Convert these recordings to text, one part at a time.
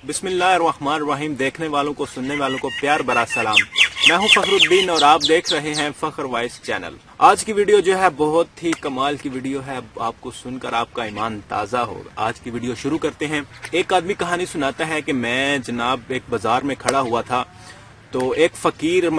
بسم اللہ الرحمن الرحیم. دیکھنے والوں کو سننے والوں کو پیار برا سلام. میں ہوں فخر الدین اور آپ دیکھ رہے ہیں فخر وائس چینل. آج کی ویڈیو جو ہے بہت ہی کمال کی ویڈیو ہے. آپ کو سن کر آپ کا ایمان تازہ ہوگا. آج کی ویڈیو شروع کرتے ہیں. ایک آدمی کہانی سناتا ہے کہ میں جناب ایک بازار میں کھڑا ہوا تھا تو ایک فقیر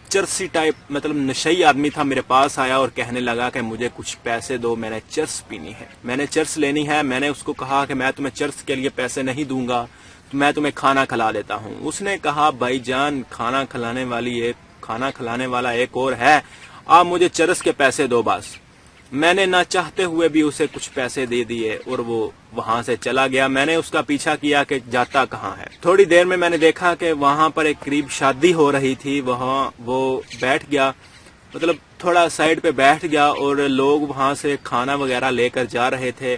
چرسی ٹائپ نشئی آدمی تھا میرے پاس آیا اور کہنے لگا کہ مجھے کچھ پیسے دو, میں نے چرس پینی ہے, میں نے چرس لینی ہے. میں نے اس کو کہا کہ میں تمہیں چرس کے لیے پیسے نہیں دوں گا, میں تمہیں کھانا کھلا دیتا ہوں. اس نے کہا بھائی جان کھانا کھلانے والا ایک اور ہے, آپ مجھے چرس کے پیسے دو بس. میں نے نہ چاہتے ہوئے بھی اسے کچھ پیسے دے دیے اور وہ وہاں سے چلا گیا. میں نے اس کا پیچھا کیا کہ جاتا کہاں ہے. تھوڑی دیر میں نے دیکھا کہ وہاں پر ایک قریب شادی ہو رہی تھی. وہاں وہ بیٹھ گیا, تھوڑا سائڈ پہ بیٹھ گیا اور لوگ وہاں سے کھانا وغیرہ لے کر جا رہے تھے.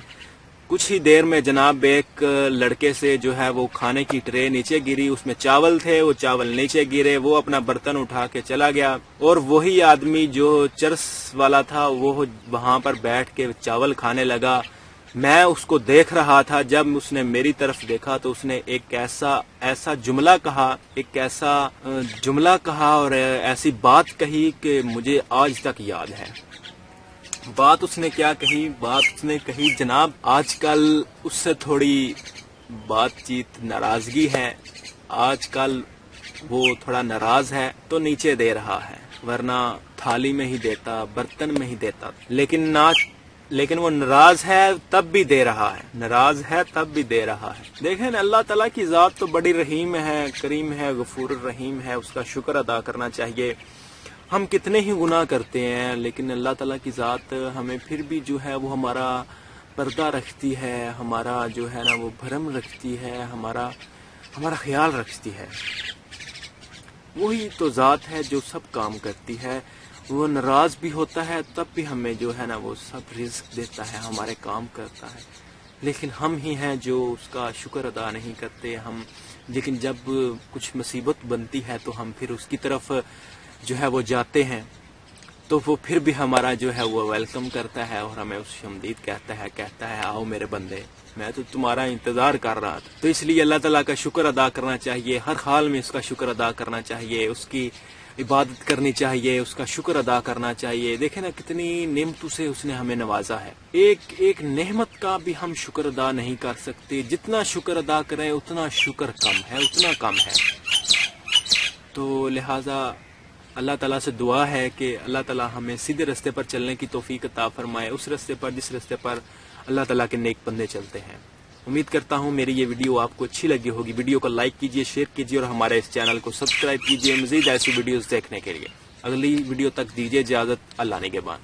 کچھ ہی دیر میں جناب ایک لڑکے سے جو ہے وہ کھانے کی ٹرے نیچے گری, اس میں چاول تھے, وہ چاول نیچے گرے, وہ اپنا برتن اٹھا کے چلا گیا. اور وہی آدمی جو چرس والا تھا وہ وہاں پر بیٹھ کے چاول کھانے لگا. میں اس کو دیکھ رہا تھا. جب اس نے میری طرف دیکھا تو اس نے ایک ایسا جملہ کہا اور ایسی بات کہی کہ مجھے آج تک یاد ہے. بات اس نے کیا کہی؟ بات اس نے کہی جناب آج کل اس سے تھوڑی بات چیت ناراضگی ہے. آج کل وہ تھوڑا ناراض ہے تو نیچے دے رہا ہے, ورنہ تھالی میں ہی دیتا, برتن میں ہی دیتا. لیکن وہ ناراض ہے تب بھی دے رہا ہے. دیکھیں اللہ تعالیٰ کی ذات تو بڑی رحیم ہے, کریم ہے, غفور الرحیم ہے. اس کا شکر ادا کرنا چاہیے. ہم کتنے ہی گناہ کرتے ہیں لیکن اللہ تعالیٰ کی ذات ہمیں پھر بھی جو ہے وہ ہمارا پردہ رکھتی ہے, ہمارا جو ہے نا وہ بھرم رکھتی ہے, ہمارا خیال رکھتی ہے. وہی تو ذات ہے جو سب کام کرتی ہے. وہ ناراض بھی ہوتا ہے تب بھی ہمیں جو ہے نا وہ سب رزق دیتا ہے, ہمارے کام کرتا ہے. لیکن ہم ہی ہیں جو اس کا شکر ادا نہیں کرتے. لیکن جب کچھ مصیبت بنتی ہے تو ہم پھر اس کی طرف جو ہے وہ جاتے ہیں تو وہ پھر بھی ہمارا جو ہے وہ ویلکم کرتا ہے اور ہمیں اس شمدید کہتا ہے آؤ میرے بندے, میں تو تمہارا انتظار کر رہا تھا. تو اس لیے اللہ تعالیٰ کا شکر ادا کرنا چاہیے, ہر حال میں اس کا شکر ادا کرنا چاہیے, اس کی عبادت کرنی چاہیے, اس کا شکر ادا کرنا چاہیے. دیکھیں نا کتنی نعمتوں سے اس نے ہمیں نوازا ہے. ایک نعمت کا بھی ہم شکر ادا نہیں کر سکتے. جتنا شکر ادا کریں اتنا شکر کم ہے. تو لہٰذا اللہ تعالیٰ سے دعا ہے کہ اللہ تعالیٰ ہمیں سیدھے راستے پر چلنے کی توفیق عطا فرمائے, اس راستے پر جس راستے پر اللہ تعالیٰ کے نیک بندے چلتے ہیں. امید کرتا ہوں میری یہ ویڈیو آپ کو اچھی لگی ہوگی. ویڈیو کو لائک کیجئے, شیئر کیجئے اور ہمارے اس چینل کو سبسکرائب کیجئے مزید ایسی ویڈیوز دیکھنے کے لیے. اگلی ویڈیو تک دیجیے اجازت, اللہ نے کے بعد.